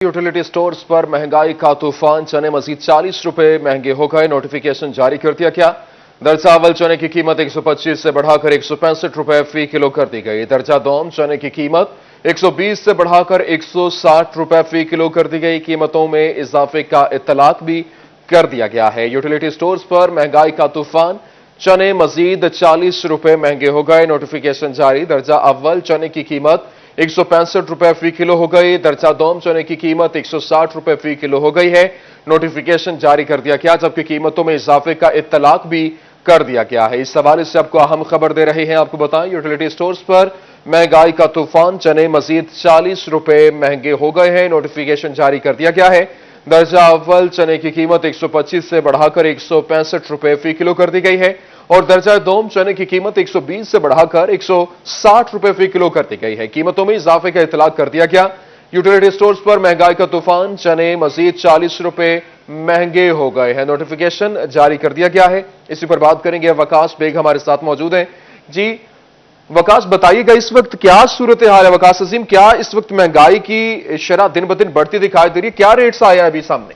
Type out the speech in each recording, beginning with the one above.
Utility stores पर महंगाई का तूफान। चने मजीद 40 रुपए महंगे हो गए। नोटिफिकेशन जारी कर दिया गया। दर्जा अव्वल चने की कीमत 125 से बढ़ाकर 165 रुपए फी किलो कर दी गई। दर्जा दोम चने की कीमत 120 से बढ़ाकर 160 रुपए फी किलो कर दी गई। कीमतों में इजाफे का इत्तलाक भी कर दिया गया है। यूटिलिटी स्टोर्स पर महंगाई का तूफान। चने मजीद 40 रुपए महंगे हो गए। नोटिफिकेशन जारी। दर्जा अव्वल चने की कीमत 165 रुपए फी किलो हो गई। दर्जा दोम चने की कीमत 160 रुपए फी किलो हो गई है। नोटिफिकेशन जारी कर दिया गया, जबकि कीमतों में इजाफे का इत्तलाक भी कर दिया गया है। इस हवाले से आपको अहम खबर दे रहे हैं। आपको बताएं, यूटिलिटी स्टोर्स पर महंगाई का तूफान। चने मजीद 40 रुपए महंगे हो गए हैं। नोटिफिकेशन जारी कर दिया गया है। दर्जा अव्वल चने की कीमत 125 से बढ़ाकर 165 रुपए फी किलो कर दी गई है और दर्जा दोम चने की कीमत 120 से बढ़ाकर 160 रुपए फी किलो कर दी गई है। कीमतों में इजाफे का इत्तलाक कर दिया गया। यूटिलिटी स्टोर्स पर महंगाई का तूफान। चने मजीद 40 रुपए महंगे हो गए हैं। नोटिफिकेशन जारी कर दिया गया है। इसी पर बात करेंगे। वकास बेग हमारे साथ मौजूद हैं। जी वकास, बताइएगा इस वक्त क्या सूरत हाल है? वकास अजीम, क्या इस वक्त महंगाई की शरह दिन ब दिन बढ़ती दिखाई दे रही है? क्या रेट्स आया है अभी सामने?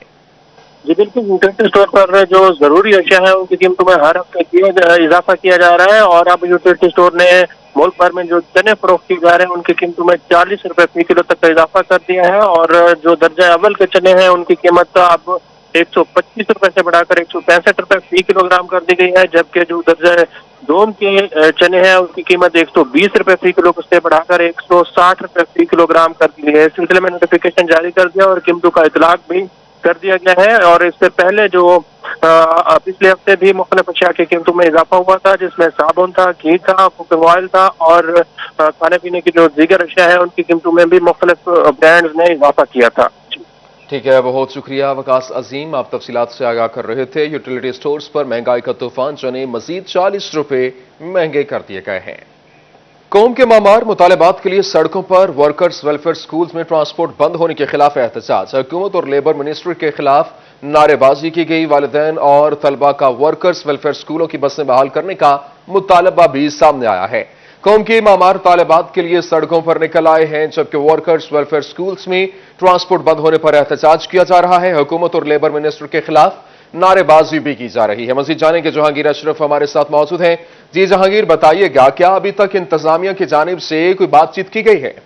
जी बिल्कुल, यूटिलिटी स्टोर पर जो जरूरी अशिया है उनकी कीमतों में हर हफ्ते इजाफा किया जा रहा है और अब यूटिलिटी स्टोर ने मुल्क भर में जो चने फरोख्त किए जा रहे हैं उनकी कीमतों में 40 रुपए फी किलो तक का इजाफा कर दिया है और जो दर्जा अव्वल के चने हैं उनकी कीमत अब 125 रुपए से बढ़ाकर 165 रुपए फी किलोग्राम कर दी गई है, जबकि जो दर्जा दोम के चने हैं उनकी कीमत 120 रुपए फी किलो से बढ़ाकर 160 रुपए फी किलोग्राम कर दी गई है। इस सिलसिले में नोटिफिकेशन जारी कर दिया और कीमतों का इतलाक भी कर दिया गया है। और इससे पहले जो पिछले हफ्ते भी मुख्तलिफ अशिया की कीमतों में इजाफा हुआ था, जिसमें साबुन था, घी था, कुकिंग ऑयल था और खाने पीने की जो दीगर अशिया है उनकी कीमतों में भी मुख्तलिफ ब्रांड्स ने इजाफा किया था। ठीक है, बहुत शुक्रिया वकास अजीम, आप तफसीलात से आगाह कर रहे थे। यूटिलिटी स्टोर्स पर महंगाई का तूफान। चने मजीद 40 रुपए महंगे कर दिए गए हैं। कौम के मामार मुतालबात के लिए सड़कों पर। वर्कर्स वेलफेयर स्कूल्स में ट्रांसपोर्ट बंद होने के खिलाफ एहतजाज। हुकूमत और लेबर मिनिस्ट्री के खिलाफ नारेबाजी की गई। वालिदैन और तलबा का वर्कर्स वेलफेयर स्कूलों की बसें बहाल करने का मुतालबा भी सामने आया है। कौम के मामार तालिबात के लिए सड़कों पर निकल आए हैं, जबकि वर्कर्स वेलफेयर स्कूल्स में ट्रांसपोर्ट बंद होने पर एहतजाज किया जा रहा है। हुकूमत और लेबर मिनिस्टर के खिलाफ नारेबाजी भी की जा रही है। मजीद जानेंगे, जहांगीर अशरफ हमारे साथ मौजूद हैं। जी जहांगीर, बताइएगा क्या अभी तक इंतजामिया की जानिब से कोई बातचीत की गई है?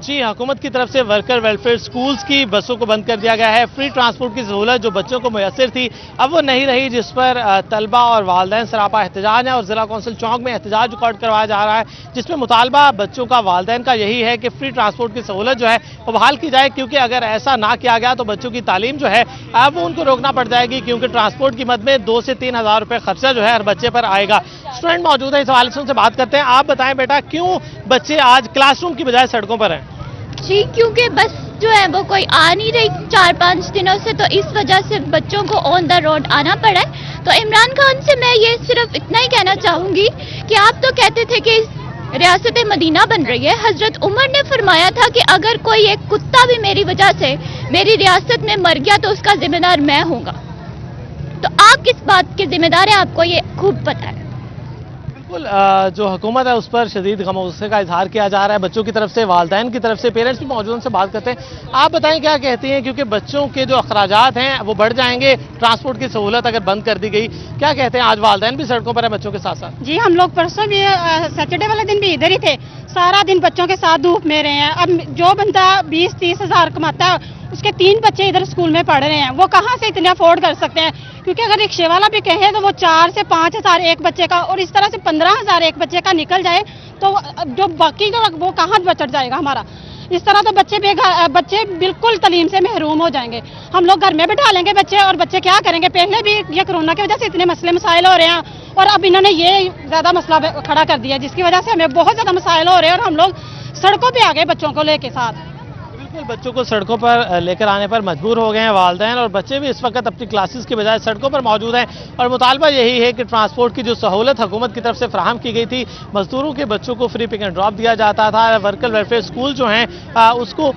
जी, हुकूमत की तरफ से वर्कर वेलफेयर स्कूल्स की बसों को बंद कर दिया गया है। फ्री ट्रांसपोर्ट की सहूलत जो बच्चों को मुयसर थी अब वो नहीं रही, जिस पर तलबा और वालिदैन सरापा एहतजाज है और जिला कौंसिल चौक में एहतजाज रिकॉर्ड करवाया जा रहा है, जिसमें मुतालबा बच्चों का वालिदैन का यही है कि फ्री ट्रांसपोर्ट की सहूलत जो है वो बहाल की जाए, क्योंकि अगर ऐसा ना किया गया तो बच्चों की तालीम जो है अब वो उनको रोकना पड़ जाएगी, क्योंकि ट्रांसपोर्ट की मद में 2 से 3 हज़ार रुपये खर्चा जो है हर बच्चे पर आएगा। स्टूडेंट मौजूद है, इस हवाले से उनसे बात करते हैं। आप बताएं बेटा, क्यों बच्चे आज क्लासरूम की बजाय सड़कों पर हैं? जी, क्योंकि बस जो है वो कोई आ नहीं रही 4-5 दिनों से, तो इस वजह से बच्चों को ऑन द रोड आना पड़ा है। तो इमरान खान से मैं ये सिर्फ इतना ही कहना चाहूँगी कि आप तो कहते थे कि रियासत मदीना बन रही है। हजरत उमर ने फरमाया था कि अगर कोई एक कुत्ता भी मेरी वजह से मेरी रियासत में मर गया तो उसका जिम्मेदार मैं हूँगा। तो आप किस बात के जिम्मेदार हैं, आपको ये खूब पता है। जो हुकूमत है उस पर शदीद गमगुस्से का इजहार किया जा रहा है बच्चों की तरफ से, वालिदैन की तरफ से। पेरेंट्स भी मौजूद, उनसे बात करते हैं। आप बताएं क्या कहती हैं, क्योंकि बच्चों के जो अखराजात हैं वो बढ़ जाएंगे ट्रांसपोर्ट की सहूलत अगर बंद कर दी गई। क्या कहते हैं, आज वालिदैन भी सड़कों पर है बच्चों के साथ साथ? जी, हम लोग परसों भी सैटरडे वाले दिन भी इधर ही थे, सारा दिन बच्चों के साथ धूप में रहे हैं। अब जो बंदा 20-30 हज़ार कमाता है, उसके 3 बच्चे इधर स्कूल में पढ़ रहे हैं, वो कहाँ से इतने अफोर्ड कर सकते हैं? क्योंकि अगर रिक्शे वाला भी कहे तो वो 4 से 5 हज़ार एक बच्चे का और इस तरह से 15 हज़ार एक बच्चे का निकल जाए तो जो बाकी का वो कहाँ बचट जाएगा हमारा। इस तरह तो बच्चे बिल्कुल तालीम से महरूम हो जाएंगे। हम लोग घर में बैठा लेंगे बच्चे, और बच्चे क्या करेंगे? पहले भी ये कोरोना की वजह से इतने मसले मसाइल हो रहे हैं और अब इन्होंने ये ज्यादा मसला खड़ा कर दिया, जिसकी वजह से हमें बहुत ज्यादा मसाइल हो रहे हैं और हम लोग सड़कों पे आ गए बच्चों को लेके साथ। बिल्कुल, बच्चों को सड़कों पर लेकर आने पर मजबूर हो गए हैं वालिदैन, और बच्चे भी इस वक्त अपनी क्लासेस की बजाय सड़कों पर मौजूद हैं। और मुतालबा यही है कि ट्रांसपोर्ट की जो सहूलत हुकूमत की तरफ से फराहम की गई थी, मजदूरों के बच्चों को फ्री पिक एंड ड्रॉप दिया जाता था, वर्कर वेलफेयर स्कूल जो हैं उसको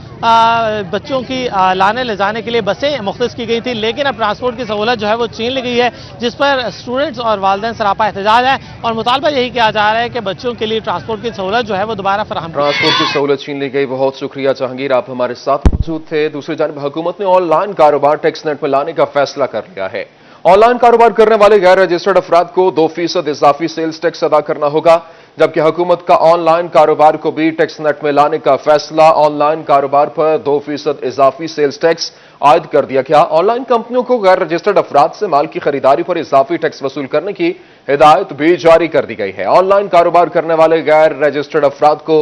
बच्चों की लाने ले जाने के लिए बसें मुख्तस की गई थी, लेकिन अब ट्रांसपोर्ट की सहूलत जो है वो छीन ली गई है, जिस पर स्टूडेंट्स और वालिदैन सरापा एहतजाज है। और मुतालबा यही किया जा रहा है कि बच्चों के लिए ट्रांसपोर्ट की सहूलत जो है वो दोबारा फराहम। ट्रांसपोर्ट की सहूलत छीन ली गई। बहुत शुक्रिया जहांगीर, आप हमारे हमारे साथ मौजूद थे। दूसरी जानब हुकूमत ने ऑनलाइन कारोबार टैक्स नेट में लाने का फैसला कर लिया है। ऑनलाइन कारोबार करने वाले गैर रजिस्टर्ड अफराद को 2% इजाफी सेल्स टैक्स अदा करना होगा, जबकि हुकूमत का ऑनलाइन कारोबार को भी टैक्स नेट में लाने का फैसला। ऑनलाइन कारोबार पर 2% इजाफी सेल्स टैक्स आयद कर दिया गया। ऑनलाइन कंपनियों को गैर रजिस्टर्ड अफराद से माल की खरीदारी पर इजाफी टैक्स वसूल करने की हिदायत भी जारी कर दी गई है। ऑनलाइन कारोबार करने वाले गैर रजिस्टर्ड अफराद को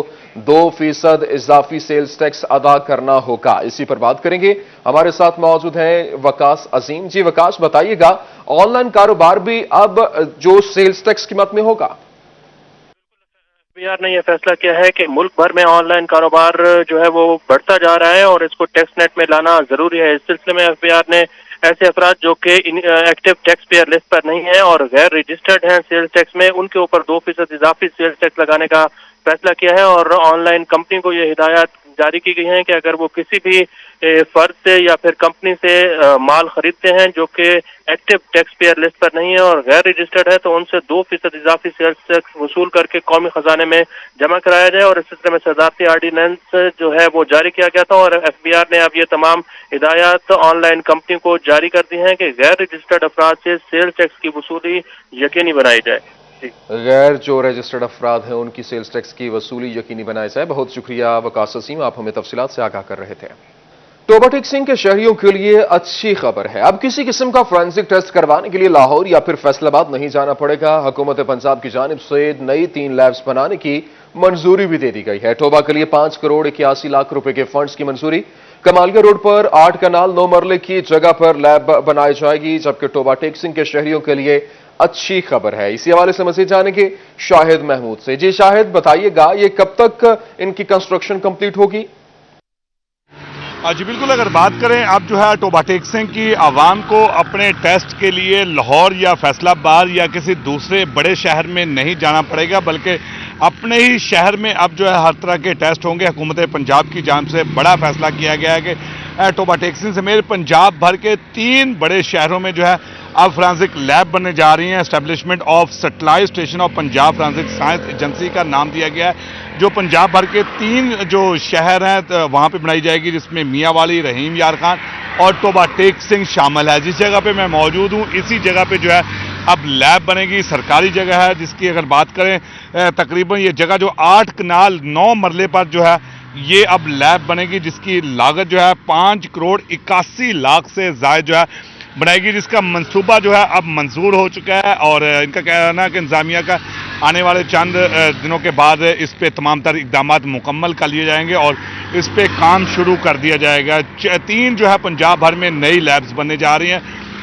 2% इजाफी सेल्स टैक्स अदा करना होगा। इसी पर बात करेंगे, हमारे साथ मौजूद हैं वकास अजीम। जी वकास, बताइएगा ऑनलाइन कारोबार भी अब जो सेल्स टैक्स कीमत में होगा? एफबीआर ने यह फैसला किया है कि मुल्क भर में ऑनलाइन कारोबार जो है वो बढ़ता जा रहा है और इसको टैक्स नेट में लाना जरूरी है। इस सिलसिले में एफबीआर ने ऐसे अफराद जो कि एक्टिव टैक्स पेयर लिस्ट पर नहीं है और गैर रजिस्टर्ड हैं सेल्स टैक्स में, उनके ऊपर 2% इजाफी सेल्स टैक्स लगाने का फैसला किया है। और ऑनलाइन कंपनी को यह हिदायत जारी की गई है कि अगर वो किसी भी फर्द से या फिर कंपनी से माल खरीदते हैं जो कि एक्टिव टैक्स पेयर लिस्ट पर नहीं है और गैर रजिस्टर्ड है, तो उनसे 2% इजाफी सेल्स टैक्स वसूल करके कौमी खजाने में जमा कराया जाए। और इस सिलसिले में सदारती आर्डिनेंस जो है वो जारी किया गया था और एफबीआर ने अब ये तमाम हिदायत ऑनलाइन कंपनी को जारी कर दी है कि गैर रजिस्टर्ड अफराद से सेल्स टैक्स की वसूली यकीनी बनाई जाए। गैर जो रजिस्टर्ड अफराद हैं उनकी सेल्स टैक्स की वसूली यकीनी बनाई जाए। बहुत शुक्रिया वकास असीम, आप हमें तफसीलात से आगाह कर रहे थे। टोबा टैक्सिंग के शहरियों के लिए अच्छी खबर है। अब किसी किस्म का फोरेंसिक टेस्ट करवाने के लिए लाहौर या फिर फैसलाबाद नहीं जाना पड़ेगा। हुकूमत पंजाब की जानिब से नई 3 लैब्स बनाने की मंजूरी भी दे दी गई है। टोबा के लिए 5 करोड़ 81 लाख रुपए के फंड्स की मंजूरी। कमालिया रोड पर 8 कनाल 9 मरले की जगह पर लैब बनाई जाएगी, जबकि टोबा टैक्सिंग के शहरियों के लिए अच्छी खबर है। इसी हवाले से मजीद जानेंगे शाहिद महमूद से। जी शाहिद, बताइएगा ये कब तक इनकी कंस्ट्रक्शन कंप्लीट होगी? जी बिल्कुल, अगर बात करें अब जो है टोबा टैक्सिंग की आवाम को अपने टेस्ट के लिए लाहौर या फैसलाबाद या किसी दूसरे बड़े शहर में नहीं जाना पड़ेगा, बल्कि अपने ही शहर में अब जो है हर तरह के टेस्ट होंगे। हुकूमत पंजाब की जानिब से बड़ा फैसला किया गया है कि टोबा टैक्सिंग समेत पंजाब भर के 3 बड़े शहरों में जो है अब फोरेंसिक लैब बनने जा रही हैं। Establishment of satellite station of Punjab forensic science agency का नाम दिया गया है, जो पंजाब भर के 3 जो शहर हैं तो वहाँ पे बनाई जाएगी, जिसमें मियांवाली, रहीम यार खान और टोबा टैक्सिंग शामिल है। जिस जगह पे मैं मौजूद हूँ इसी जगह पे जो है अब लैब बनेगी। सरकारी जगह है जिसकी अगर बात करें तकरीबन ये जगह जो 8 कनाल 9 मरले पर जो है ये अब लैब बनेगी, जिसकी लागत जो है 5 करोड़ 81 लाख से ज़ायद जो है बनाएगी, जिसका मंसूबा जो है अब मंजूर हो चुका है। और इनका कहना है कि इंतजामिया का आने वाले चंद दिनों के बाद इस पे तमाम तर इकदाम मुकम्मल कर लिए जाएंगे और इस पे काम शुरू कर दिया जाएगा। 3 जो है पंजाब भर में नई लैब्स बनने जा रही हैं।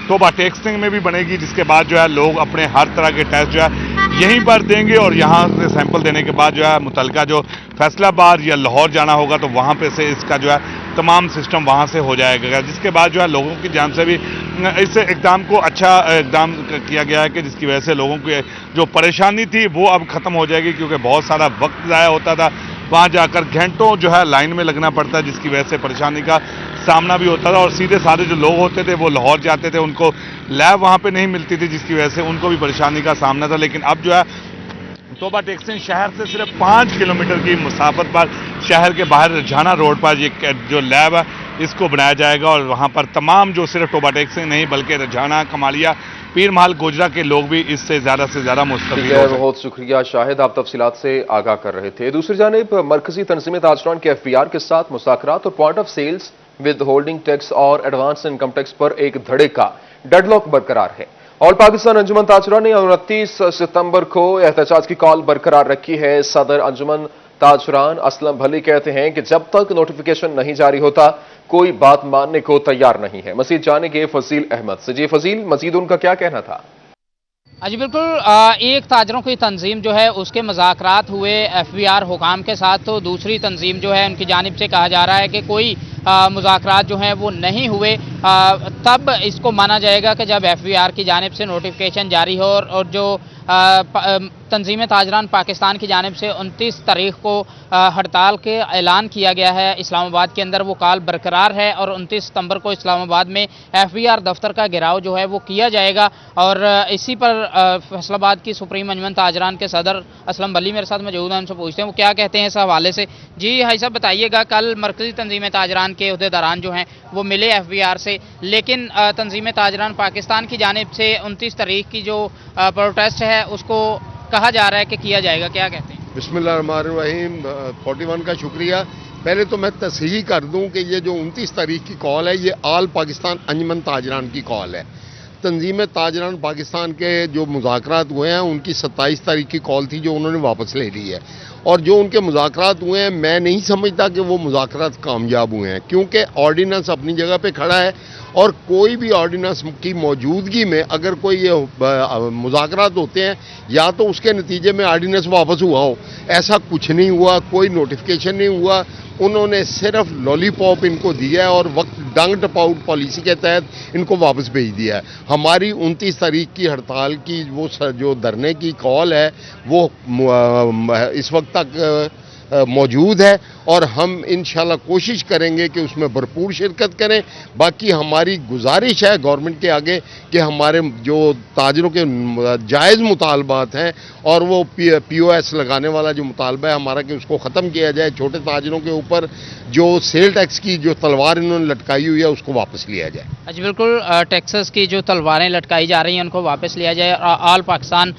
टोबा टैक्सिंग में भी बनेगी, जिसके बाद जो है लोग अपने हर तरह के टेस्ट जो है यहीं पर देंगे और यहाँ से सैंपल देने के बाद जो है मुतलका जो फैसलाबाद या लाहौर जाना होगा तो वहाँ पे से इसका जो है तमाम सिस्टम वहाँ से हो जाएगा, जिसके बाद जो है लोगों की जान से भी इस इकदाम को अच्छा इकदाम किया गया है कि जिसकी वजह से लोगों की जो परेशानी थी वो अब ख़त्म हो जाएगी, क्योंकि बहुत सारा वक्त ज़ाया होता था, वहाँ जाकर घंटों जो है लाइन में लगना पड़ता है, जिसकी वजह से परेशानी का सामना भी होता था। और सीधे साधे जो लोग होते थे वो लाहौर जाते थे, उनको लैब वहाँ पे नहीं मिलती थी, जिसकी वजह से उनको भी परेशानी का सामना था। लेकिन अब जो है टोबा टैक्सिंग शहर से सिर्फ 5 किलोमीटर की मुसाफत पर शहर के बाहर रझाना रोड पर ये जो लैब है इसको बनाया जाएगा और वहाँ पर तमाम जो सिर्फ टोबा टैक्सिंग नहीं बल्कि रझाना, कमालिया, पीर महल, गोजरा के लोग भी इससे ज़्यादा से ज़्यादा मुस्तफीद हो। बहुत शुक्रिया शाहिद, आप तफसीलात से आगाह कर रहे थे। दूसरी जानिब मरकजी तंजीम ताजरान के एफबीआर के साथ मुज़ाकरात और point of sales withholding tax और एडवांस इनकम टैक्स पर एक धड़ेका डेडलॉक बरकरार है। ऑल पाकिस्तान अंजुमन ताजरान ने 29 सितंबर को एहतजाज की कॉल बरकरार रखी है। सदर अंजुमन ताजरान असलम भली कहते हैं कि जब तक नोटिफिकेशन नहीं जारी होता कोई बात मानने को तैयार नहीं है। मजीद जानेंगे फजील अहमद से। जी फजील, मजीद उनका क्या कहना था? जी बिल्कुल, एक ताजरों की तंजीम जो है उसके मुज़ाकरात हुए एफबीआर हुकाम के साथ, तो दूसरी तंजीम जो है उनकी जानिब से कहा जा रहा है कि कोई मुज़ाकरात जो हैं वो नहीं हुए तब इसको माना जाएगा कि जब FVR की जानिब से नोटिफिकेशन जारी हो और जो तंजीम ताजरान पाकिस्तान की जानिब से 29 तारीख को हड़ताल के ऐलान किया गया है इस्लामाबाद के अंदर, वो काल बरकरार है और 29 सितंबर को इस्लामाबाद में FVR दफ्तर का घेराव जो है वो किया जाएगा। और इसी पर फैसलाबाद की सुप्रीम अंजुमन ताजरान के सदर असलम भली मेरे साथ मौजूद हैं, उनसे पूछते हैं वो क्या कहते हैं इस हवाले से। जी हाई साहब बताइएगा, कल मरकजी तंजीम ताजरान के अहदेदारान जो हैं वो मिले FVR से, लेकिन तंजीम ताजरान पाकिस्तान की जानिब से 29 तारीख की जो प्रोटेस्ट है उसको कहा जा रहा है कि किया जाएगा, क्या कहते हैं? बिस्मिल्लाहिर्रहमानिर्रहीम, 41 का शुक्रिया। पहले तो मैं तस्हीह कर दूं कि ये जो 29 तारीख की कॉल है ये आल पाकिस्तान अंजुमन ताजरान की कॉल है। तंजीम ताजरान पाकिस्तान के जो मुज़ाकरात हुए हैं उनकी 27 तारीख की कॉल थी जो उन्होंने वापस ले ली है, और जो उनके मुज़ाकरात हुए हैं मैं नहीं समझता कि वो मुज़ाकरात कामयाब हुए हैं, क्योंकि ऑर्डिनेंस अपनी जगह पे खड़ा है और कोई भी ऑर्डिनेंस की मौजूदगी में अगर कोई ये मुज़ाकरात होते हैं या तो उसके नतीजे में ऑर्डिनेंस वापस हुआ हो, ऐसा कुछ नहीं हुआ, कोई नोटिफिकेशन नहीं हुआ। उन्होंने सिर्फ लॉलीपॉप इनको दिया है और वक्त डंग टपाउट पॉलिसी के तहत इनको वापस भेज दिया है। हमारी 29 तारीख की हड़ताल की वो जो धरने की कॉल है वो इस वक्त तक मौजूद है और हम इंशाल्लाह कोशिश करेंगे कि उसमें भरपूर शिरकत करें। बाकी हमारी गुजारिश है गवर्नमेंट के आगे कि हमारे जो ताजरों के जायज़ मुतालबात हैं और वो POS लगाने वाला जो मुतालबा है हमारा कि उसको ख़त्म किया जाए। छोटे ताजरों के ऊपर जो सेल टैक्स की जो तलवार इन्होंने लटकाई हुई है उसको वापस लिया जाए। जी बिल्कुल, टैक्सेस की जो तलवारें लटकाई जा रही हैं उनको वापस लिया जाए। आल पाकिस्तान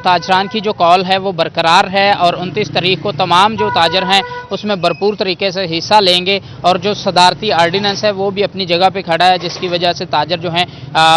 ताजरान की जो कॉल है वो बरकरार है और 29 तारीख को तमाम जो ताजर हैं उसमें भरपूर तरीके से हिस्सा लेंगे और जो सदारती आर्डिनेंस है वो भी अपनी जगह पे खड़ा है, जिसकी वजह से ताजर जो हैं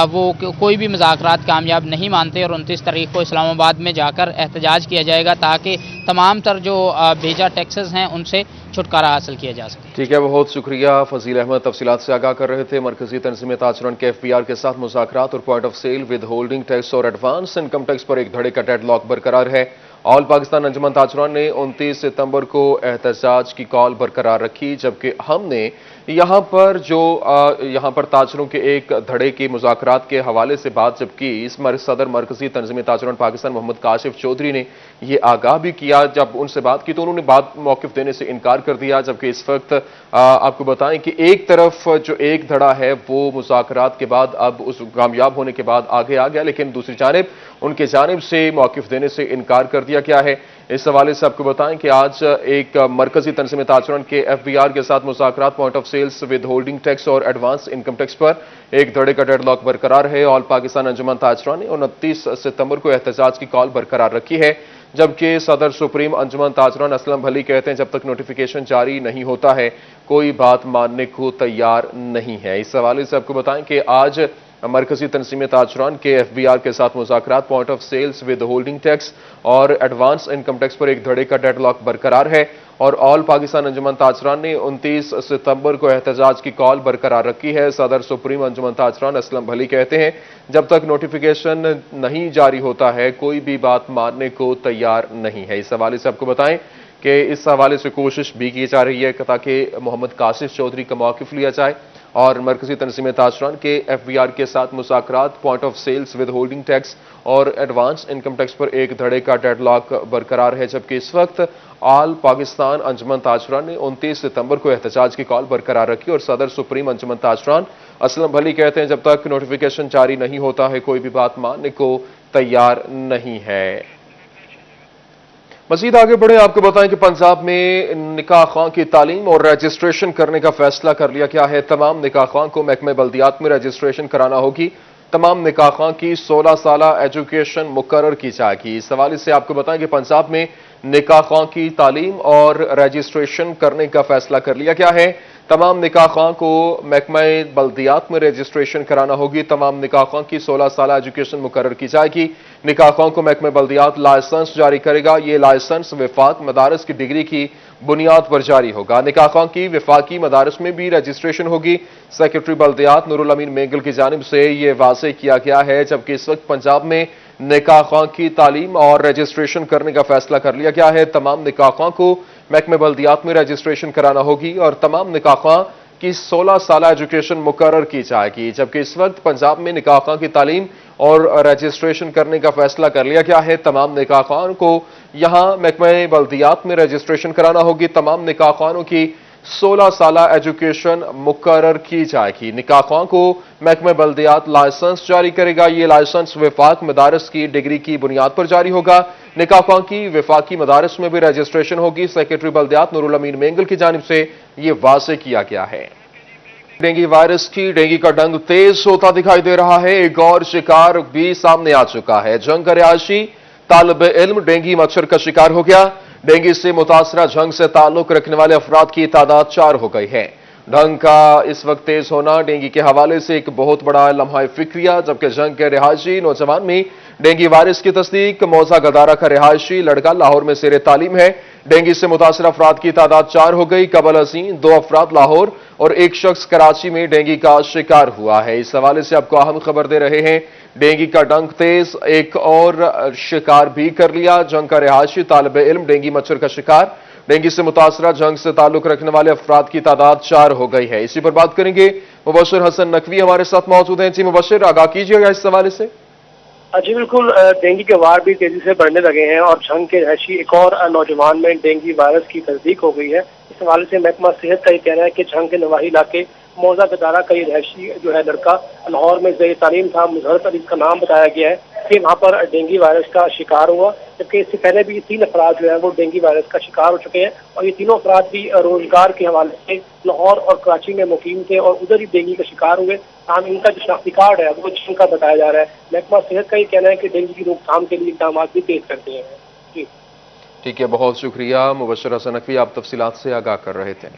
वो कोई भी मुज़ाकरात कामयाब नहीं मानते और 29 तारीख को इस्लामाबाद में जाकर एहतजाज किया जाएगा ताकि तमाम तर जो भेजा टैक्सेस हैं उनसे छुटकारा हासिल किया जा सके। ठीक है, बहुत शुक्रिया फजील अहमद, तफसीलात से आगाह कर रहे थे। मरकजी तंजीम ताजरान के FVR के साथ मुज़ाकरात और point of sale withholding tax और एडवांस इनकम टैक्स पर एक धड़े का डेडलॉक बरकरार है। ऑल पाकिस्तान अंजुमन ताजरान ने 29 सितंबर को एहतजाज की कॉल बरकरार रखी, जबकि हमने यहाँ पर ताजरों के एक धड़े की मुज़ाकरात के हवाले से बात जब की, इस सदर मरकजी तंजीम ताजरान पाकिस्तान मोहम्मद काशिफ चौधरी ने ये आगाह भी किया। जब उनसे बात की तो उन्होंने मौक़िफ़ देने से इनकार कर दिया, जबकि इस वक्त आपको बताएं कि एक तरफ जो एक धड़ा है वो मुज़ाकरात के बाद अब उस कामयाब होने के बाद आगे आ गया, लेकिन दूसरी जानिब उनके जानिब से मौक़िफ़ देने से इनकार कर दिया गया है। इस हवाले से आपको बताएं कि आज एक मरकजी तंजीम ताजरान के FVR के साथ मुज़ाकरात point of sales withholding tax और एडवांस इनकम टैक्स पर एक धड़े का डेडलॉक बरकरार है। ऑल पाकिस्तान अंजुमन ताजरान ने 29 सितंबर को एहतजाज की कॉल बरकरार रखी है, जबकि सदर सुप्रीम अंजुमन ताजरान असलम भली कहते हैं जब तक नोटिफिकेशन जारी नहीं होता है कोई बात मानने को तैयार नहीं है। इस हवाले से आपको बताएं कि आज मरकजी तंजीम ताजरान के FVR के साथ मुज़ाकरात point of sales withholding tax और एडवांस इनकम टैक्स पर एक धड़े का डेडलॉक बरकरार है और ऑल पाकिस्तान अंजुमन ताजरान ने 29 सितंबर को एहतजाज की कॉल बरकरार रखी है। सदर सुप्रीम अंजुमन ताजरान असलम भली कहते हैं जब तक नोटिफिकेशन नहीं जारी होता है कोई भी बात मानने को तैयार नहीं है। इस हवाले से आपको बताएं कि इस हवाले से कोशिश भी की जा रही है ताकि मोहम्मद काशिफ चौधरी का मौक़िफ़ लिया जाए और मरकजी तंजीम ताजरान के FVR के साथ मुज़ाकरात point of sales withholding tax और एडवांस इनकम टैक्स पर एक धड़े का डेडलॉक बरकरार है, जबकि इस वक्त आल पाकिस्तान अंजुमन ताजरान ने 29 सितंबर को एहतजाज की कॉल बरकरार रखी और सदर सुप्रीम अंजुमन ताजरान असलम भली कहते हैं जब तक नोटिफिकेशन जारी नहीं होता है कोई भी बात मानने को तैयार नहीं है। मजीद आगे बढ़े आपको बताएं कि पंजाब में निकाह ख्वां की तालीम और रजिस्ट्रेशन करने का फैसला कर लिया गया है। तमाम निकाह ख्वां को महकमे बल्दियात में रजिस्ट्रेशन कराना होगी। तमाम निकाह ख्वां की 16 साल एजुकेशन मुकर्रर की जाएगी। इस हवाले से आपको बताएं कि पंजाब में निकाह ख्वां की तालीम और रजिस्ट्रेशन करने का फैसला कर लिया गया है। तमाम निकाह ख्वां को महकमे बल्दियात में रजिस्ट्रेशन कराना होगी। तमाम निकाह ख्वां की 16 साल एजुकेशन मुकर्रर की जाएगी। निकाह ख्वां को महकमे बल्दियात लाइसेंस जारी करेगा। ये लाइसेंस विफाक मदारस की डिग्री की बुनियाद पर जारी होगा। निकाह ख्वां की विफाकी मदारस में भी रजिस्ट्रेशन होगी। सेक्रेटरी बल्दियात नूरुल अमीन मेंगल की जानिब से ये वाज़ेह किया गया है, जबकि इस वक्त पंजाब में निकाह ख्वां की तालीम और रजिस्ट्रेशन करने का फैसला कर लिया गया है। तमाम निकाह ख्वां को महकमे बल्दियात में रजिस्ट्रेशन कराना होगी और तमाम निकाह ख्वां की 16 साल एजुकेशन मुकर्रर की जाएगी, जबकि इस वक्त पंजाब में निकाह खां की तालीम और रजिस्ट्रेशन करने का फैसला कर लिया गया है। तमाम निकाह खां को यहां महकमा बल्दियात में रजिस्ट्रेशन कराना होगी। तमाम निकाह खानों की 16 साल एजुकेशन मुकर्रर की जाएगी। निकाह खां को महकमा बल्दियात लाइसेंस जारी करेगा। ये लाइसेंस वफाक मदारस की डिग्री की बुनियाद पर जारी होगा। निकाह खां की वफाकी मदारस में भी रजिस्ट्रेशन होगी। सेक्रेटरी बल्दियात नूरुल अमीन मेंगल की जानिब से ये वाज़ेह किया गया है। डेंगू वायरस की डेंगू का डंग तेज होता दिखाई दे रहा है। एक और शिकार भी सामने आ चुका है। जंग का रिहायशी तालिब इल्म डेंगू मच्छर का शिकार हो गया। डेंगू से मुतासरा जंग से ताल्लुक रखने वाले अफराद की तादाद 4 हो गई है। डंग का इस वक्त तेज होना डेंगू के हवाले से एक बहुत बड़ा लम्हा फिक्रिया, जबकि जंग के रिहायशी नौजवान में डेंगू वायरस की तस्दीक। मौजा गदारा का रिहायशी लड़का लाहौर में सेरे तालीम है। डेंगू से मुतासर अफराद की तादाद 4 हो गई। कबल अजीम 2 अफराद लाहौर और एक शख्स कराची में डेंगू का शिकार हुआ है। इस हवाले से आपको अहम खबर दे रहे हैं। डेंगू का डंग तेज एक और शिकार भी कर लिया। जंग का रिहायशी तालिब इल्म डेंगू मच्छर का शिकार। डेंगू से मुतासरा जंग से ताल्लुक रखने वाले अफराद की तादाद 4 हो गई है। इसी पर बात करेंगे। मुबशर हसन नकवी हमारे साथ मौजूद हैं। जी मुबशर, आगाह कीजिएगा इस हवाले से। जी बिल्कुल, डेंगू के वार भी तेजी से बढ़ने लगे हैं और जंग के रहायशी एक और नौजवान में डेंगू वायरस की तस्दीक हो गई है। इस हवाले से महकमा सेहत का ये कहना है कि जंग के नवाही इलाके मौजा गदारा का ये रहायशी जो है लड़का लाहौर में ज़ेर तालीम था, मुजहरत अली का नाम बताया गया है कि वहाँ पर डेंगू वायरस का शिकार हुआ। जबकि इससे पहले भी 3 अफराद जो है वो डेंगू वायरस का शिकार हो चुके हैं और ये तीनों अफराद भी रोजगार के हवाले से लाहौर और कराची में मुकीम थे और उधर ही डेंगू का शिकार हुए। ताहम इनका जो शनाख्ती कार्ड है वो जंग का बताया जा रहा है। महकमा सेहत का ये कहना है कि डेंगू की रोकथाम के लिए इकदाम भी तेज कर दिए हैं। जी ठीक है, बहुत शुक्रिया मुबशर हसन नकवी, आप तफसीलात से आगाह कर रहे थे।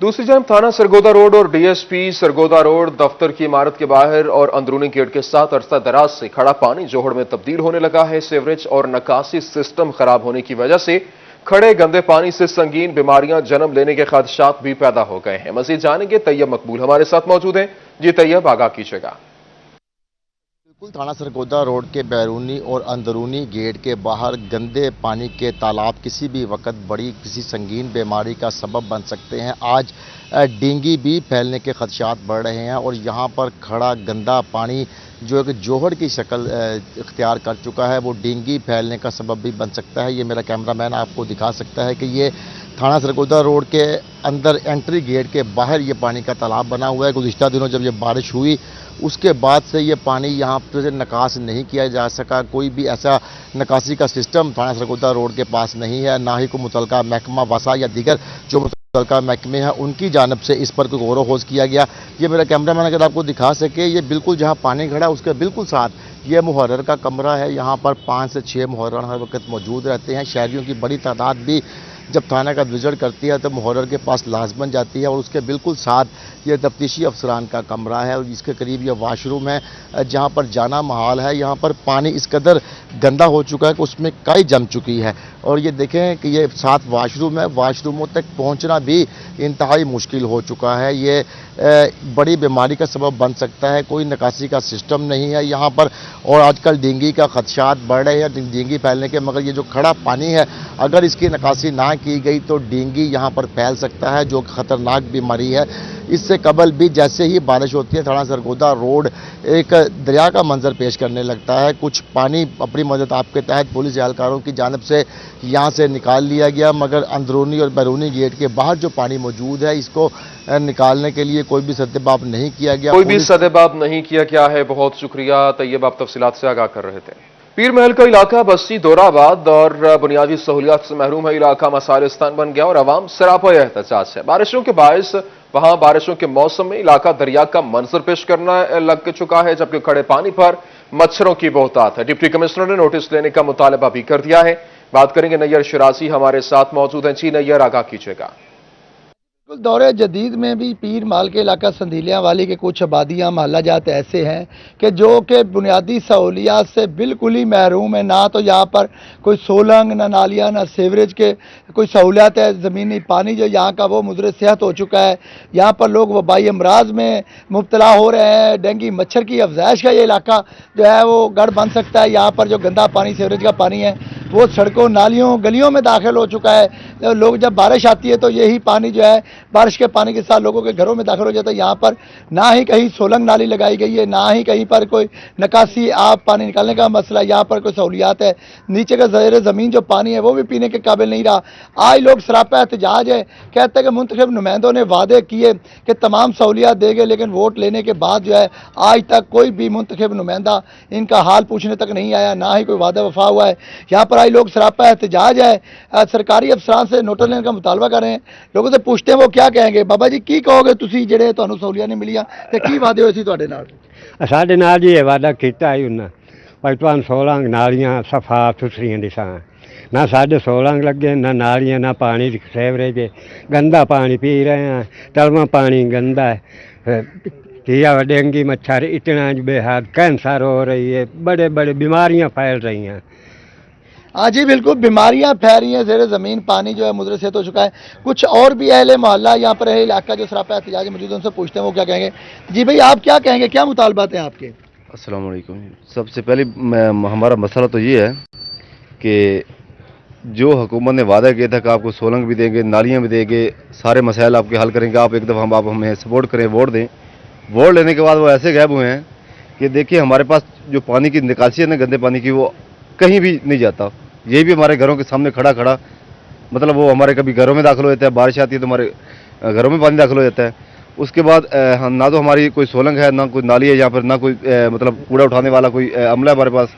दूसरी जानब थाना सरगोदा रोड और डीएसपी सरगोदा रोड दफ्तर की इमारत के बाहर और अंदरूनी गेट के साथ अरसा दराज से खड़ा पानी जोहड़ में तब्दील होने लगा है। सीवरेज और निकासी सिस्टम खराब होने की वजह से खड़े गंदे पानी से संगीन बीमारियां जन्म लेने के खदशात भी पैदा हो गए हैं। मजीद जानेंगे, तैयब मकबूल हमारे साथ मौजूद हैं। जी तैयब, आगाह कीजिएगा। बिल्कुल, थाना सरगोदा रोड के बैरूनी और अंदरूनी गेट के बाहर गंदे पानी के तालाब किसी भी वक्त बड़ी किसी संगीन बीमारी का सबब बन सकते हैं। आज डेंगू भी फैलने के खदशात बढ़ रहे हैं और यहाँ पर खड़ा गंदा पानी जो एक जोहड़ की शक्ल इख्तियार कर चुका है, वो डेंगू फैलने का सबब भी बन सकता है। ये मेरा कैमरामैन आपको दिखा सकता है कि ये थाना सरगोदा रोड के अंदर एंट्री गेट के बाहर ये पानी का तालाब बना हुआ है। गुज़िश्ता दिनों जब ये बारिश हुई उसके बाद से ये पानी यहाँ पर निकास नहीं किया जा सका। कोई भी ऐसा निकासी का सिस्टम थाना सरगोदा रोड के पास नहीं है, ना ही कोई मुतलका महकमा वसा या दीगर जो मुतलका महकमे हैं उनकी जानब से इस पर कोई गौर खोज किया गया। ये मेरा कैमरामैन अगर आपको दिखा सके, ये बिल्कुल जहाँ पानी खड़ा है उसके बिल्कुल साथ ये मुहर्रर का कमरा है। यहाँ पर 5 से 6 मुहर्रर हर वक्त मौजूद रहते हैं। शहरियों की बड़ी तादाद भी जब थाना का विजिट करती है तो मुहर्रर के पास लाजमन जाती है और उसके बिल्कुल साथ ये तफ्तीशी अफसरान का कमरा है और इसके करीब ये वाशरूम है जहाँ पर जाना महाल है। यहाँ पर पानी इस कदर गंदा हो चुका है कि उसमें काई जम चुकी है और ये देखें कि ये साथ वाशरूम है, वाशरूमों तक पहुँचना भी इंतहाई मुश्किल हो चुका है। ये बड़ी बीमारी का सबब बन सकता है। कोई निकासी का सिस्टम नहीं है यहाँ पर और आजकल डेंगू का खदशात बढ़ रहे हैं डेंगू फैलने के, मगर ये जो खड़ा पानी है अगर इसकी निकासी ना की गई तो डेंगू यहाँ पर फैल सकता है जो खतरनाक बीमारी है। इससे कबल भी जैसे ही बारिश होती है थाना सरगोदा रोड एक दरिया का मंजर पेश करने लगता है। कुछ पानी अपनी मदद आपके तहत पुलिस एहलकारों की जानिब से यहाँ से निकाल लिया गया, मगर अंदरूनी और बैरूनी गेट के बाहर जो पानी मौजूद है इसको निकालने के लिए कोई भी सद्देबाब नहीं किया गया। कोई भी सद्देबाब नहीं किया गया है। बहुत शुक्रिया तैयब, आप तफसीलात से आगाह कर रहे थे। पीर महल का इलाका बस्ती दोराबाद और बुनियादी सहूलियात से महरूम है। इलाका मसालिस्तान बन गया और आवाम सरापा एहतजाज है। बारिशों के बायस वहां बारिशों के मौसम में इलाका दरिया का मंजर पेश करना लग चुका है, जबकि खड़े पानी पर मच्छरों की बहुतात है। डिप्टी कमिश्नर ने नोटिस लेने का मुतालबा भी कर दिया है। बात करेंगे नैयर शिराजी हमारे साथ मौजूद हैं। जी नैयर, आगाह कीजिएगा। दौरे जदीद में भी पीर माल के इलाका संदीलियाँ वाली के कुछ आबादियाँ महल्ला जात ऐसे हैं कि जो कि बुनियादी सहूलियात से बिल्कुल ही महरूम है। ना तो यहाँ पर कोई सोलंग, ना नालियाँ, ना सीवरेज के कोई सहूलियात है। ज़मीनी पानी जो यहाँ का वो मुज़र सेहत हो चुका है। यहाँ पर लोग वबाई अमराज में मुब्तला हो रहे हैं। डेंगू मच्छर की अफजाइश का ये इलाका जो है वो गढ़ बन सकता है। यहाँ पर जो गंदा पानी सीवरेज का पानी है वो सड़कों नालियों गलियों में दाखिल हो चुका है। लोग जब बारिश आती है तो यही पानी जो है बारिश के पानी के साथ लोगों के घरों में दाखिल हो जाता है। यहाँ पर ना ही कहीं सोलंग नाली लगाई गई है, ना ही कहीं पर कोई निकासी आप पानी निकालने का मसला, यहाँ पर कोई सहूलियात है। नीचे का ज़ेर ज़मीन जो पानी है वो भी पीने के काबिल नहीं रहा। आज लोग सरापा एहतजाज है, कहते हैं कि मुंतखब नुमाइंदों ने वादे किए कि तमाम सहूलियात देंगे, लेकिन वोट लेने के बाद जो है आज तक कोई भी मुंतखब नुमाइंदा इनका हाल पूछने तक नहीं आया, ना ही कोई वादा वफा हुआ है। यहाँ पर आज लोग सरापा एहतजाज है, सरकारी अफसरान से नोटिस लेने का मुतालबा कर रहे हैं। लोगों से पूछते हैं वो क्या कहेंगे। बाबा जी की कहोगे तुसी ਜਿਹੜੇ ਤੁਹਾਨੂੰ ਸਹੂਲੀਆਂ ਨਹੀਂ ਮਿਲੀਆਂ ਤੇ ਕੀ ਵਾਅਦੇ ਹੋਏ ਸੀ ਤੁਹਾਡੇ ਨਾਲ? ਸਾਡੇ ਨਾਲ ਜੀ ਇਹ ਵਾਅਦਾ ਕੀਤਾ ਹੀ ਉਹਨਾਂ ਭਾਈ ਤੁਹਾਨੂੰ 16 ਨਾਲੀਆਂ ਸਫਾ ਸੁਥਰੀਆਂ ਦਿਸਾਂ ਨਾ ਸਾਡੇ 16 ਲੱਗੇ ਨਾ ਨਾਲੀਆਂ ਨਾ ਪਾਣੀ ਦੀ ਸੇਵਰੇਜ ਗੰਦਾ ਪਾਣੀ ਪੀ ਰਹੇ ਹਾਂ ਤਲਵਾ ਪਾਣੀ गंदा है किया डेंगू मच्छर इतना बेहद कैंसर हो रही है बड़े बड़े बीमारियां फैल रही हैं। हाँ जी बिल्कुल बीमारियां फैल रही हैं, ज़ेर ज़मीन पानी जो है मुदरसित हो चुका है। कुछ और भी अहले मोहल्ला यहाँ पर है इलाका जो सरापा एहतजाज मौजूद है, उनसे पूछते हैं वो क्या कहेंगे। जी भाई आप क्या कहेंगे, क्या मुतालबात हैं आपके? अस्सलाम वालेकुम। सबसे पहले हमारा मसला तो ये है कि जो हुकूमत ने वादा किया था कि आपको सोलंग भी देंगे नालियाँ भी देंगे सारे मसाइल आपके हल करेंगे, आप एक दफ़ा आप हमें सपोर्ट करें वोट दें। वोट लेने के बाद वो ऐसे गायब हुए हैं कि देखिए हमारे पास जो पानी की निकासी है ना गंदे पानी की वो कहीं भी नहीं जाता। ये भी हमारे घरों के सामने खड़ा खड़ा मतलब वो हमारे कभी घरों में दाखिल हो जाता है, बारिश आती है तो हमारे घरों में पानी दाखिल हो जाता है। उसके बाद ना तो हमारी कोई सोलंग है ना कोई नाली है यहाँ पर, ना कोई मतलब कूड़ा उठाने वाला कोई अमला है हमारे पास।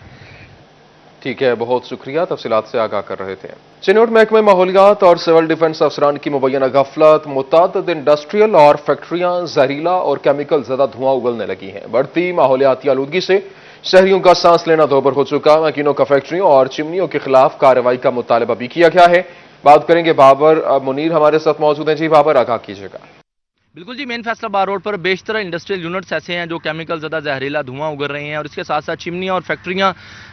ठीक है, बहुत शुक्रिया, तफसीलात से आगाह कर रहे थे। चिन्नौट महकमे माहौलियात और सिविल डिफेंस अफसरान की मुबैना गफलत, मुतअद्दिद इंडस्ट्रियल और फैक्ट्रियां जहरीला और केमिकल ज़दा धुआं उगलने लगी हैं। बढ़ती माहौलियाती आलूदगी से शहरियों का सांस लेना दोबर हो चुका। मकीनों का फैक्ट्रियों और चिमनियों के खिलाफ कार्रवाई का मुतालबा भी किया गया है। बात करेंगे बाबर मुनीर हमारे साथ मौजूद हैं। जी बाबर, आगाह कीजिएगा। बिल्कुल जी, मेन फैसलाबाद रोड पर बेशतर इंडस्ट्रियल यूनिट्स ऐसे हैं जो केमिकल ज़्यादा जहरीला धुआं उगर रहे हैं और इसके साथ साथ चिमनियाँ और फैक्ट्रियाँ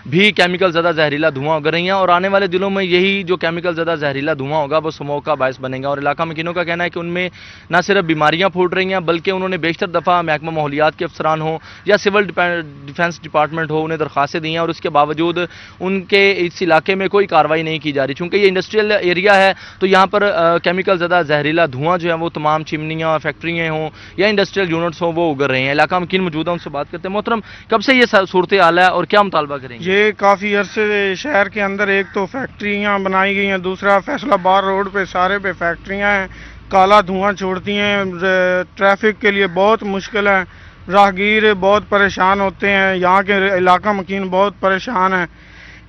भी केमिकल ज़्यादा जहरीला धुआं उगर रही हैं और आने वाले दिनों में यही जो केमिकल ज़्यादा जहरीला धुआं होगा वो स्मोक का बायस बनेगा। और इलाका मकीनों का कहना है कि उनमें न सिर्फ बीमारियाँ फूट रही हैं बल्कि उन्होंने बेशतर दफ़ा महकमा माहौलियात के अफसरान हो या सिविल डिफेंस डिपार्टमेंट हो उन्हें दरख्वास्तें दी हैं और उसके बावजूद उनके इस इलाके में कोई कार्रवाई नहीं की जा रही। चूँकि ये इंडस्ट्रियल एरिया है तो यहाँ पर केमिकल ज़्यादा जहरीला धुआं जो है वो तमाम चिमनियाँ फैक्ट्रियाँ हों या इंडस्ट्रियल यूनिट्स हो वो उगर रहे हैं। इलाका मकीन मौजूद है, उनसे बात करते हैं। मोहतरम, कब से ये सूरत हाल है और क्या मुतालबा करेंगे? ये काफ़ी अरसे शहर के अंदर एक तो फैक्ट्रियाँ बनाई गई हैं, दूसरा फैसलाबाद रोड पे सारे पे फैक्ट्रियाँ हैं, काला धुआं छोड़ती हैं, ट्रैफिक के लिए बहुत मुश्किल है, राहगीर बहुत परेशान होते हैं, यहाँ के इलाका मकीन बहुत परेशान है।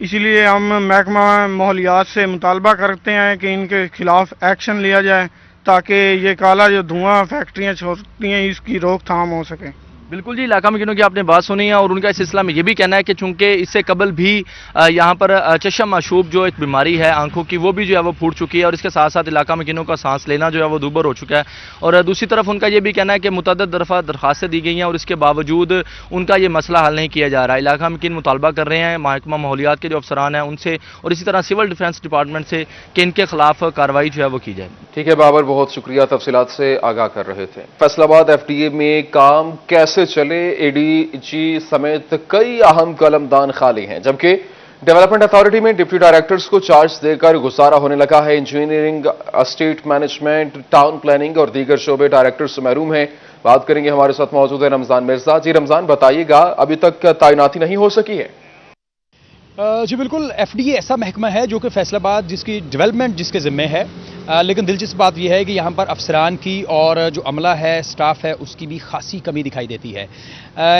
इसीलिए हम महकमा माहौलियात से मुतालबा करते हैं कि इनके खिलाफ एक्शन लिया जाए ताकि ये काला जो धुआं फैक्ट्रियाँ छोड़ती हैं इसकी रोकथाम हो सके। बिल्कुल जी, इलाका मकीनों की आपने बात सुनी है और उनका इस सिलसिला में ये भी कहना है कि चूंकि इससे कबल भी यहाँ पर चशम माशूब जो एक बीमारी है आंखों की वो भी जो है वो फूट चुकी है और इसके साथ साथ इलाका मकीनों का सांस लेना जो है वो दूबर हो चुका है। और दूसरी तरफ उनका ये भी कहना है कि मुतअद्दिद दफ़ा दरख्वास्तें दी गई हैं और इसके बावजूद उनका ये मसला हल नहीं किया जा रहा है। इलाका मकीन मुतालबा कर रहे हैं महकमा माहौलियात के जो अफसरान हैं उनसे और इसी तरह सिविल डिफेंस डिपार्टमेंट से कि इनके खिलाफ कार्रवाई जो है वो की जाए। ठीक है बाबर, बहुत शुक्रिया, तफसीलात से आगाह कर रहे थे। फैसलाबाद एफडीए में काम कैसे चले, एडीजी समेत कई अहम कलमदान खाली हैं, जबकि डेवलपमेंट अथॉरिटी में डिप्टी डायरेक्टर्स को चार्ज देकर गुजारा होने लगा है। Engineering, state management, town planning और दीगर शोबे डायरेक्टर्स से महरूम हैं। बात करेंगे, हमारे साथ मौजूद है रमजान मिर्जा। जी रमजान, बताइएगा, अभी तक तैनाती नहीं हो सकी है? जी बिल्कुल, एफडीए ऐसा महकमा है जो कि फैसलाबाद जिसकी डेवलपमेंट जिसके ज़िम्मे है, लेकिन दिलचस्प बात यह है कि यहाँ पर अफसरान की और जो अमला है स्टाफ है उसकी भी खासी कमी दिखाई देती है।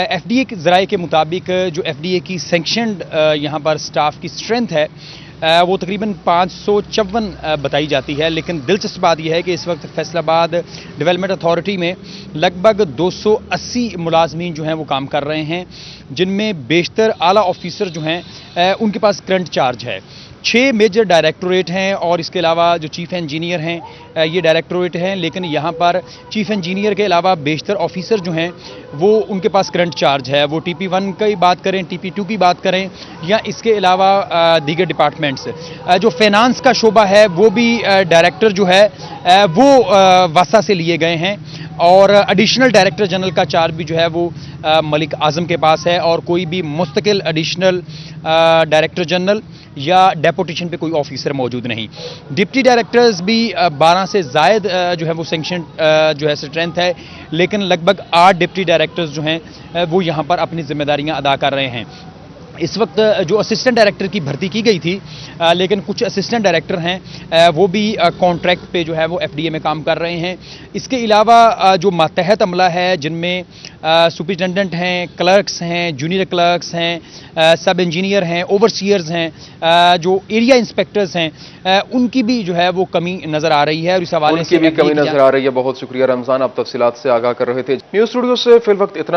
एफडीए के ज़राए के मुताबिक जो एफडीए की सैंक्शनड यहाँ पर स्टाफ की स्ट्रेंथ है वो तकरीबन 554 बताई जाती है। लेकिन दिलचस्प बात यह है कि इस वक्त फैसलाबाद डेवलपमेंट अथॉरिटी में लगभग 280 मुलाजमीन जो हैं वो काम कर रहे हैं, जिनमें बेशतर आला ऑफिसर जो हैं उनके पास करंट चार्ज है। 6 मेजर डायरेक्टोरेट हैं और इसके अलावा जो चीफ इंजीनियर हैं ये डायरेक्टोरेट हैं, लेकिन यहाँ पर चीफ इंजीनियर के अलावा बेशतर ऑफिसर जो हैं वो उनके पास करंट चार्ज है। वो TP1 की बात करें, TP2 की बात करें या इसके अलावा दीगर डिपार्टमेंट्स। जो फाइनेंस का शोबा है वो भी डायरेक्टर जो है वो वासा से लिए गए हैं और एडिशनल डायरेक्टर जनरल का चार्ज भी जो है वो मलिक आज़म के पास है और कोई भी मुस्तकिल एडिशनल डायरेक्टर जनरल या डेपुटेशन पे कोई ऑफिसर मौजूद नहीं। डिप्टी डायरेक्टर्स भी 12 से ज़ायद जो है वो सेंक्शन जो है स्ट्रेंथ है, लेकिन लगभग 8 डिप्टी डायरेक्टर्स जो हैं वो यहाँ पर अपनी जिम्मेदारियाँ अदा कर रहे हैं। इस वक्त जो असिस्टेंट डायरेक्टर की भर्ती की गई थी, लेकिन कुछ असिस्टेंट डायरेक्टर हैं वो भी कॉन्ट्रैक्ट पे जो है वो एफडीए में काम कर रहे हैं। इसके अलावा जो मातहत अमला है, जिनमें सुपरिटेंडेंट हैं, क्लर्क्स हैं, जूनियर क्लर्क्स हैं, सब इंजीनियर हैं, ओवरसीयर्स हैं, जो एरिया इंस्पेक्टर्स हैं, उनकी भी जो है वो कमी नज़र आ रही है और इस हवाले से कमी नजर आ रही है। बहुत शुक्रिया रमजान, आप तफसीलात से आगाह कर रहे थे। न्यूज़ स्टूडियो से फिल वक्त इतना ही।